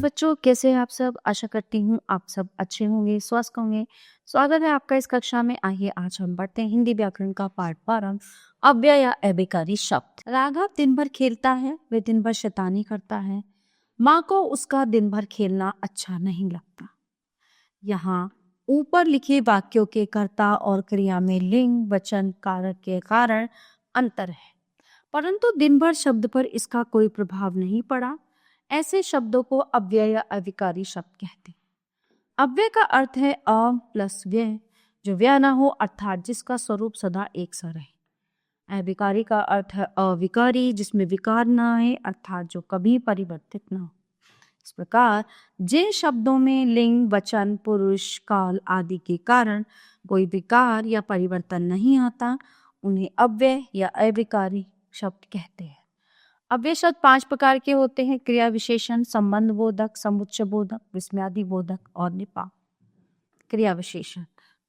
बच्चों, कैसे हैं आप सब? आशा करती हूँ आप सब अच्छे होंगे, स्वस्थ होंगे। स्वागत है आपका इस कक्षा में। आइए आज हम पढ़ते हैं हिंदी व्याकरण का पाठ 12 अव्यय या अभिकारी शब्द। राघव दिन भर खेलता है, वह दिन भर शैतानी करता है। माँ को उसका दिन भर खेलना अच्छा नहीं लगता। यहाँ ऊपर लिखे वाक्यों के कर्ता और क्रिया में लिंग, वचन, कारक के कारण अंतर है, परंतु दिन भर शब्द पर इसका कोई प्रभाव नहीं पड़ा। ऐसे शब्दों को अव्यय या अविकारी शब्द कहते हैं। अव्यय का अर्थ है अ प्लस व्यय, जो व्यय न हो अर्थात जिसका स्वरूप सदा एक सा रहे। अविकारी का अर्थ है अविकारी, जिसमें विकार न आए अर्थात जो कभी परिवर्तित न हो। इस प्रकार जिन शब्दों में लिंग, वचन, पुरुष, काल आदि के कारण कोई विकार या परिवर्तन नहीं आता, उन्हें अव्यय या अविकारी शब्द कहते हैं। अव्यय शब्द 5 प्रकार के होते हैं: क्रिया विशेषण, संबंध बोधक, समुच्चय बोधक, विस्मयादि बोधक और निपात। क्रिया विशेषण: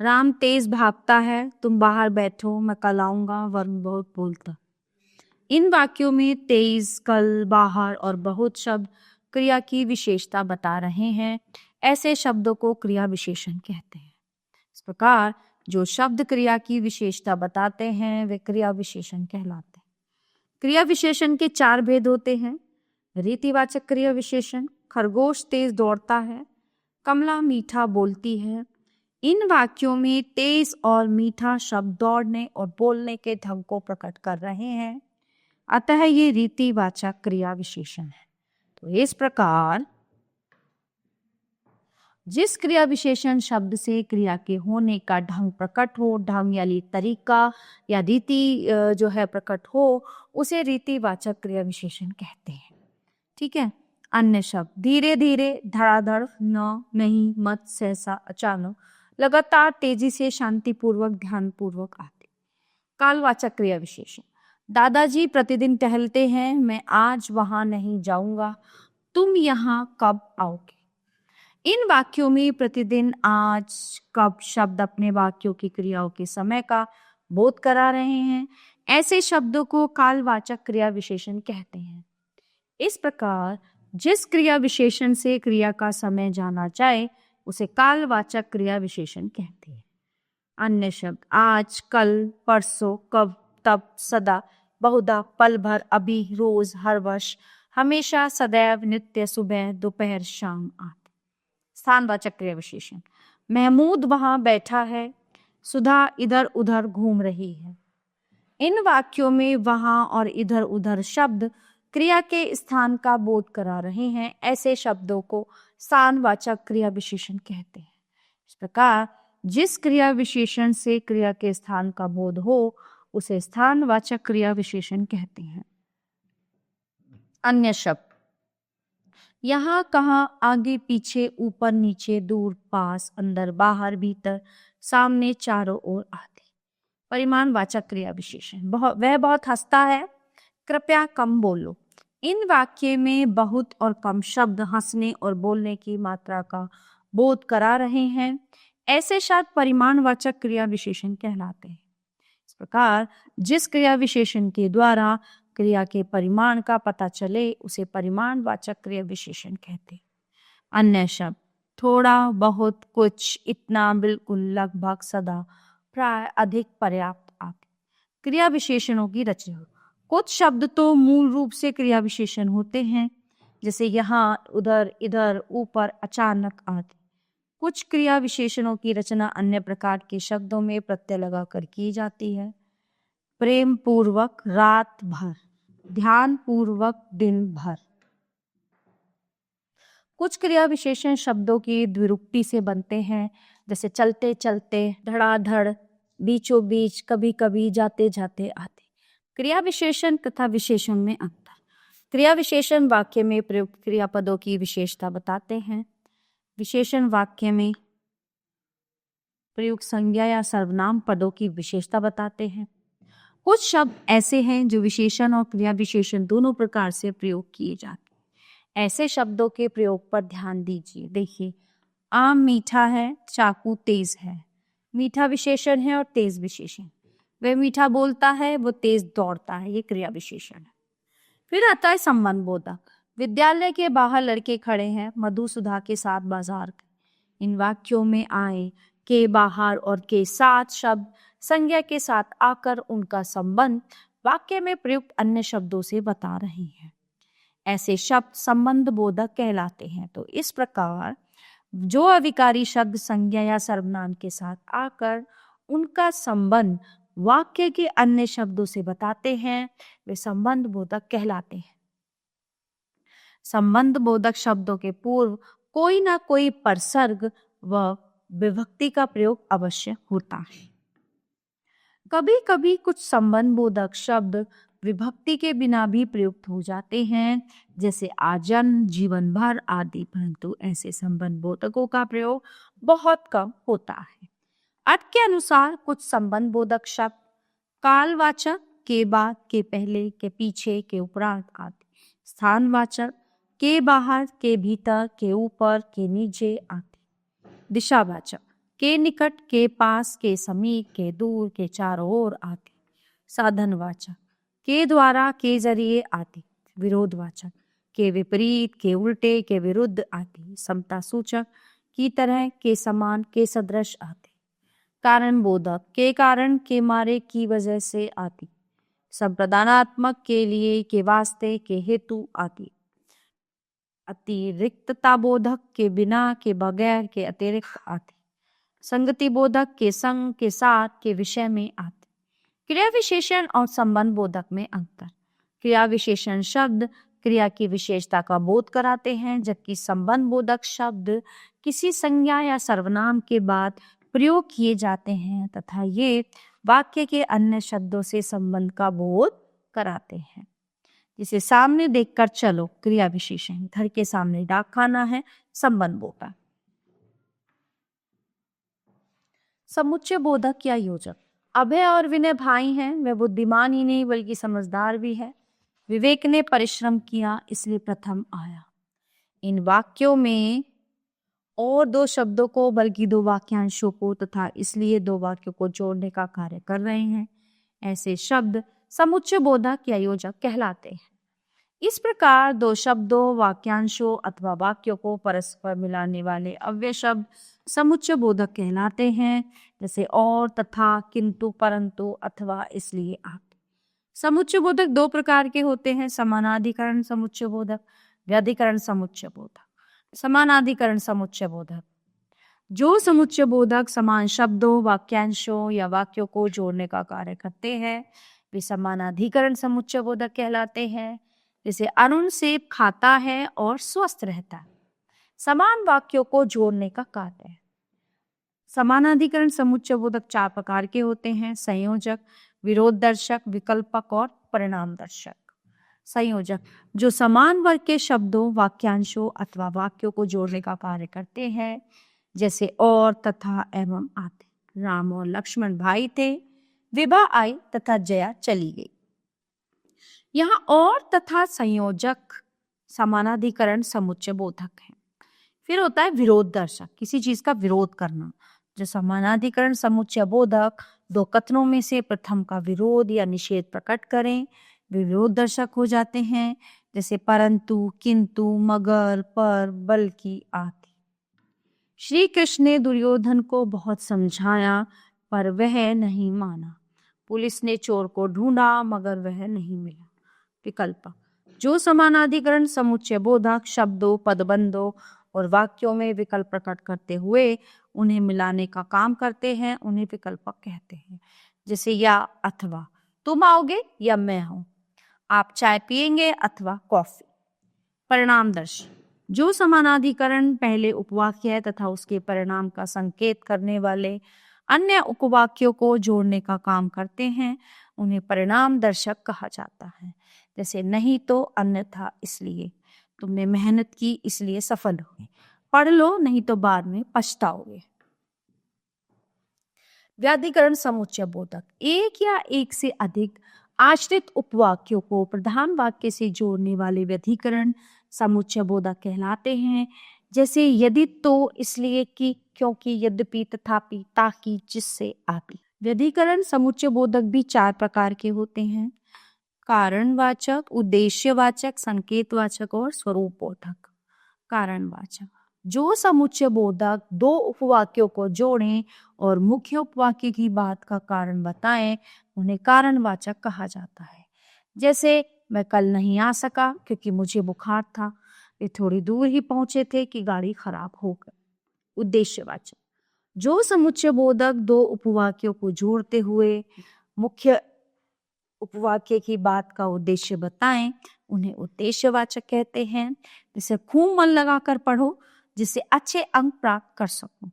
राम तेज भागता है, तुम बाहर बैठो, मैं कल आऊंगा, वरुण बहुत बोलता। इन वाक्यों में तेज, कल, बाहर और बहुत शब्द क्रिया की विशेषता बता रहे हैं। ऐसे शब्दों को क्रिया विशेषण कहते हैं। इस प्रकार जो शब्द क्रिया की विशेषता बताते हैं वे क्रिया विशेषण कहलाते हैं। क्रिया विशेषण के 4 भेद होते हैं: रीतिवाचक क्रिया विशेषण, खरगोश तेज दौड़ता है, कमला मीठा बोलती है। इन वाक्यों में तेज और मीठा शब्द दौड़ने और बोलने के ढंग को प्रकट कर रहे हैं, अतः ये रीतिवाचक क्रिया विशेषण है। तो इस प्रकार जिस क्रिया विशेषण शब्द से क्रिया के होने का ढंग प्रकट हो, ढंग यानी तरीका या रीति जो है प्रकट हो, उसे रीतिवाचक क्रिया विशेषण कहते हैं। ठीक है। अन्य शब्द धीरे धीरे, धड़ाधड़, न, नहीं, मत, सहसा, अचानक, लगातार, तेजी से, शांतिपूर्वक, ध्यानपूर्वक आदि। कालवाचक क्रिया विशेषण: दादाजी प्रतिदिन टहलते हैं, मैं आज वहां नहीं जाऊंगा, तुम यहाँ कब आओगे। इन वाक्यों में प्रतिदिन, आज, कब शब्द अपने वाक्यों की क्रियाओं के समय का बोध करा रहे हैं। ऐसे शब्दों को कालवाचक क्रिया विशेषण कहते हैं। इस प्रकार जिस क्रिया विशेषण से क्रिया का समय जाना जाए उसे कालवाचक क्रिया विशेषण कहते हैं। अन्य शब्द आज, कल, परसों, कब, तब, सदा, बहुधा, पल भर, अभी, रोज, हर वर्ष, हमेशा, सदैव, नित्य, सुबह, दोपहर, शाम आदि। स्थानवाचक क्रिया विशेषण: महमूद वहां बैठा है, सुधा इधर उधर घूम रही है। इन वाक्यों में वहां और इधर उधर शब्द क्रिया के स्थान का बोध करा रहे हैं। ऐसे शब्दों को स्थानवाचक क्रिया विशेषण कहते हैं। इस प्रकार जिस क्रिया विशेषण से क्रिया के स्थान का बोध हो उसे स्थानवाचक क्रिया विशेषण कहते हैं। अन्य शब्द यहाँ, कहाँ, आगे, पीछे, ऊपर, नीचे, दूर, पास, अंदर, बाहर, भीतर, सामने, चारों ओर आदि। परिमाणवाचक क्रिया विशेषण: वह बहुत हंसता है, कृपया कम बोलो। इन वाक्य में बहुत और कम शब्द हंसने और बोलने की मात्रा का बोध करा रहे हैं। ऐसे शब्द परिमाणवाचक क्रिया विशेषण कहलाते हैं। इस प्रकार जिस क्रिया विशेषण के द्वारा क्रिया के परिमाण का पता चले उसे परिमाणवाचक क्रिया विशेषण कहते हैं। अन्य शब्द थोड़ा, बहुत, कुछ, इतना, बिल्कुल, लगभग, सदा, प्राय, अधिक, पर्याप्त आदि। क्रिया विशेषणों की रचना: कुछ शब्द तो मूल रूप से क्रिया विशेषण होते हैं, जैसे यहाँ, उधर, इधर, ऊपर, अचानक आदि। कुछ क्रिया विशेषणों की रचना अन्य प्रकार के शब्दों में प्रत्यय लगाकर की जाती है। प्रेम पूर्वक, रात भर, ध्यान पूर्वक, दिन भर। कुछ क्रिया विशेषण शब्दों की द्विरूपी से बनते हैं, जैसे चलते चलते, धड़ाधड़, बीचों बीच, कभी कभी, जाते जाते आदि। क्रिया विशेषण तथा विशेषण में अंतर: क्रिया विशेषण वाक्य में प्रयुक्त क्रियापदों की विशेषता बताते हैं। विशेषण वाक्य में प्रयुक्त संज्ञा या सर्वनाम पदों की विशेषता बताते हैं। कुछ शब्द ऐसे हैं जो विशेषण और क्रिया विशेषण दोनों प्रकार से प्रयोग किए जाते हैं। ऐसे शब्दों के प्रयोग पर ध्यान दीजिए। देखिए, आम मीठा है, चाकू तेज है। मीठा विशेषण है और तेज विशेषण। वह मीठा बोलता है, वो तेज दौड़ता है, ये क्रिया विशेषण है। फिर आता है संबंध बोधक। विद्यालय के बाहर लड़के खड़े हैं मधुसुधा के साथ बाजार गए। इन वाक्यों में आए के, बाहर और के साथ शब्द संज्ञा के साथ आकर उनका संबंध वाक्य में प्रयुक्त अन्य शब्दों से बता रहे हैं। ऐसे शब्द संबंध बोधक कहलाते हैं। तो इस प्रकार जो अविकारी शब्द संज्ञा या सर्वनाम के साथ आकर उनका संबंध वाक्य के अन्य शब्दों से बताते हैं वे संबंध बोधक कहलाते हैं। संबंध बोधक शब्दों के पूर्व कोई ना कोई परसर्ग व विभक्ति का प्रयोग अवश्य होता है। कभी कभी कुछ संबंध बोधक शब्द विभक्ति के बिना भी प्रयुक्त हो जाते हैं, जैसे आजन्म, जीवन भर आदि, परंतु ऐसे संबंध बोधकों का प्रयोग बहुत कम होता है। अर्थ के अनुसार कुछ संबंध बोधक शब्द कालवाचक, के बाद, के पहले, के पीछे, के उपरांत आदि, स्थानवाचक, के बाहर, के भीतर, के ऊपर, के नीचे आदि, दिशावाचक, के निकट, के पास, के समीप, के दूर, के चारों ओर आदि, साधनवाचक, के द्वारा, के जरिए आदि, विरोधवाचक, के विपरीत, के उल्टे, के विरुद्ध आदि, समता सूचक, की तरह, के समान, के सदृश आदि, कारण बोधक, के कारण, के मारे, की वजह से आदि, संप्रदानात्मक, के लिए, के वास्ते, के हेतु आदि, अतिरिक्तता बोधक, के बिना, के बगैर, के अतिरिक्त आदि, संगति बोधक, के संग, के साथ, के विषय में आदि। क्रिया विशेषण और संबंध बोधक में अंतर। क्रिया विशेषण शब्द क्रिया की विशेषता का बोध कराते हैं, जबकि संबंध बोधक शब्द किसी संज्ञा या सर्वनाम के बाद प्रयोग किए जाते हैं तथा ये वाक्य के अन्य शब्दों से संबंध का बोध कराते हैं। जिसे सामने देखकर चलो क्रिया विशेषण, घर के सामने डाक खाना है, संबंध बोधक। समुच्चय बोधक या योजक। अभय और विनय भाई हैं, वे बुद्धिमान ही नहीं बल्कि समझदार भी है। विवेक ने परिश्रम किया इसलिए प्रथम आया। इन वाक्यों में और दो शब्दों को बल्कि दो वाक्यांशों को तथा इसलिए दो वाक्यों को जोड़ने का कार्य कर रहे हैं। ऐसे शब्द समुच्चय बोधक या योजक कहलाते हैं। इस प्रकार दो शब्दों, वाक्यांशों अथवा वाक्यों को परस्पर मिलाने वाले अव्यय शब्द समुच्चय बोधक कहलाते हैं, जैसे और, तथा, किंतु, परंतु अथवा इसलिए आदि। समुच्चय बोधक दो प्रकार के होते हैं, समानाधिकरण समुच्चय बोधक, व्यधिकरण समुच्चय बोधक। समानाधिकरण समुच्चय बोधक जो समुच्चय बोधक समान शब्दों, वाक्यांशों या वाक्यों को जोड़ने का कार्य करते हैं वे समानाधिकरण समुच्चय बोधक कहलाते हैं। जैसे अरुण सेब खाता है और स्वस्थ रहता है, समान वाक्यों को जोड़ने का कार्य है। समानाधिकरण समुच्चय बोधक चार प्रकार के होते हैं, संयोजक, विरोध दर्शक, विकल्पक और परिणाम दर्शक। संयोजक जो समान वर्ग के शब्दों, वाक्यांशों अथवा वाक्यों को जोड़ने का कार्य करते हैं, जैसे और, तथा, एवं आदि। राम और लक्ष्मण भाई थे, विभा आई तथा जया चली गई। यहाँ और तथा संयोजक समानाधिकरण समुच्चय बोधक है। फिर होता है विरोध दर्शक, किसी चीज का विरोध करना। जो समानाधिकरण समुच्चय बोधक दो कथनों में से प्रथम का विरोध या निषेध प्रकट करें वे विरोध दर्शक हो जाते हैं, जैसे परंतु, किंतु, मगर, पर, बल्कि आदि। श्री कृष्ण ने दुर्योधन को बहुत समझाया पर वह नहीं माना। पुलिस ने चोर को ढूंढा मगर वह नहीं मिला। विकल्प जो समानाधिकरण समुच्चय बोधक शब्दों, पदबंधों और वाक्यों में विकल्प प्रकट करते हुए उन्हें मिलाने का काम करते हैं उन्हें विकल्पक कहते हैं। जैसे या अथवा, तुम आओगे या मैं आऊं, आप चाय पिएंगे अथवा कॉफी। परिणामदर्शी जो समानाधिकरण पहले उपवाक्य है तथा उसके परिणाम का संकेत करने वाले अन्य उपवाक्यों को जोड़ने का काम करते हैं उन्हें परिणाम दर्शक कहा जाता है। जैसे नहीं तो, अन्यथा, इसलिए, तुमने मेहनत की इसलिए सफल हुए, पढ़ लो नहीं तो बाद में पछताओगे। व्याधिकरण समुच्चय बोधक एक या एक से अधिक आश्रित उपवाक्यों को प्रधान वाक्य से जोड़ने वाले व्यधिकरण समुच्चय बोधक कहलाते हैं। जैसे यदि, तो, इसलिए कि, क्योंकि, यद्यपि, तथापि, ताकि, जिससे आदि। व्यधिकरण समुच्चय बोधक भी चार प्रकार के होते हैं, कारणवाचक, उद्देश्यवाचक, संकेतवाचक और स्वरूपबोधक। कारणवाचक, जो समुच्चय बोधक दो उपवाक्यों को जोड़ें और मुख्य उपवाक्य की बात का कारण बताएं, उन्हें कारणवाचक कहा जाता है। जैसे मैं कल नहीं आ सका क्योंकि मुझे बुखार था। वे थोड़ी दूर ही पहुंचे थे कि गाड़ी खराब हो गई। उद्देश्यवाचक, जो समुच्चय बोधक दो उपवाक्यों को जोड़ते हुए मुख्य उपवाक्य की बात का उद्देश्य बताएं, उन्हें उद्देश्यवाचक कहते हैं। जैसे खूब मन लगाकर पढ़ो जिससे अच्छे अंक प्राप्त कर सको।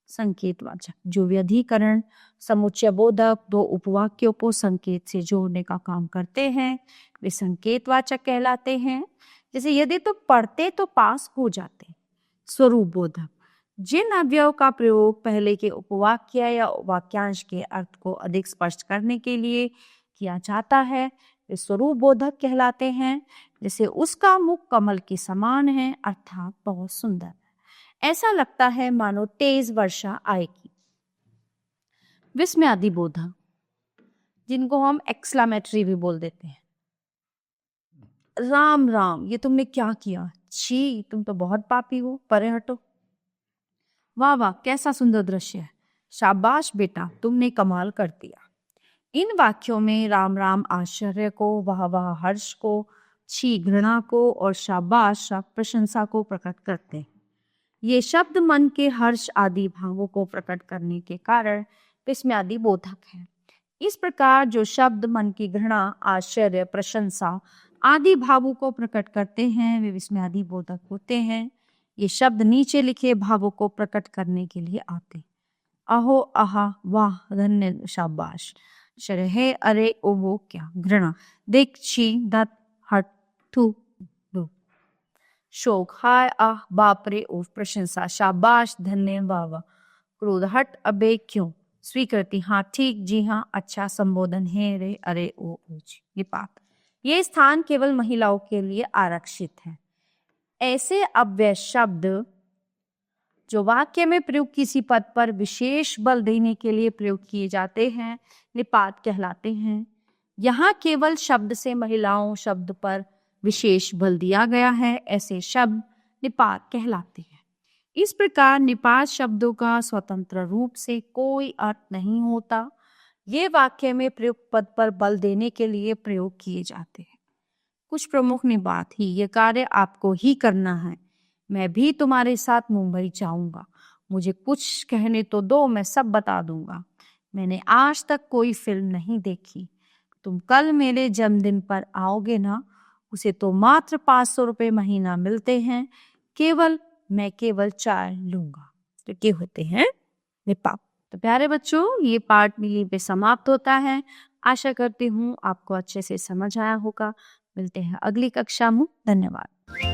संकेतवाचक, जो व्यधिकरण समुच्चय बोधक दो उपवाक्यों को संकेत से जोड़ने का काम करते हैं, वे संकेतवाचक कहलाते हैं। जैसे यदि तो पढ़ते तो पास हो जाते। स्वरूप बोधक, जिन अवयव का प्रयोग पहले के उपवाक्य या वाक्यांश के अर्थ को अधिक स्पष्ट करने के लिए किया जाता है, वे स्वरूप बोधक कहलाते हैं। जैसे उसका मुख कमल के समान है, अर्थात बहुत सुंदर है। ऐसा लगता है मानो तेज वर्षा आएगी। विस्मयादि बोधक, जिनको हम एक्सक्लेमेटरी भी बोल देते हैं। राम राम, ये तुमने क्या किया? छी, तुम तो बहुत पापी हो, परे हटो। वाह वाह, कैसा सुंदर दृश्य है। शाबाश बेटा, तुमने कमाल कर दिया। इन वाक्यों में राम राम आश्चर्य को, वाह वाह हर्ष को, छी घृणा को और शाबाश प्रशंसा को प्रकट करते हैं। ये शब्द मन के हर्ष आदि भावों को प्रकट करने के कारण विस्मयादि बोधक है। इस प्रकार जो शब्द मन की घृणा, आश्चर्य, प्रशंसा आदि भावों को प्रकट करते हैं, वे विस्मयादि बोधक होते हैं। ये शब्द नीचे लिखे भावों को प्रकट करने के लिए आते। अहो, आहा, वाह, धन्य, शाबाश, शरहे, अरे, ओ, वो क्या, घृणा, देख, छी, दत्त, हट, थू, दो, शोक, हाय, आह, बाप रे, ओफ, प्रशंसा, शाबाश, धन्य, वाह वाह, क्रोध, हट, अबे, क्यों, स्वीकृति, हाँ ठीक, जी हाँ, अच्छा, संबोधन, है, रे, अरे, ओ, ये पाठ। ये स्थान केवल महिलाओं के लिए आरक्षित है। ऐसे अव्यय शब्द जो वाक्य में प्रयुक्त किसी पद पर विशेष बल देने के लिए प्रयोग किए जाते हैं, निपात कहलाते हैं। यहाँ केवल शब्द से महिलाओं शब्द पर विशेष बल दिया गया है, ऐसे शब्द निपात कहलाते हैं। इस प्रकार निपात शब्दों का स्वतंत्र रूप से कोई अर्थ नहीं होता। ये वाक्य में प्रयुक्त पद पर बल देने के लिए प्रयोग किए जाते हैं। कुछ प्रमुख निपात ही, ये कार्य आपको ही करना है, मैं भी तुम्हारे साथ मुंबई जाऊंगा, मुझे कुछ कहने तो दो, मैं सब बता दूंगा, मैंने आज तक कोई फिल्म नहीं देखी, तुम कल मेरे जन्मदिन पर आओगे ना, उसे तो मात्र 500 रुपये महीना मिलते हैं, मैं केवल चाय लूंगा। तो क्या होते हैं निपात। तो प्यारे बच्चों, ये पाठ यहीं पे समाप्त होता है। आशा करती हूँ आपको अच्छे से समझ आया होगा। मिलते हैं अगली कक्षा में। धन्यवाद।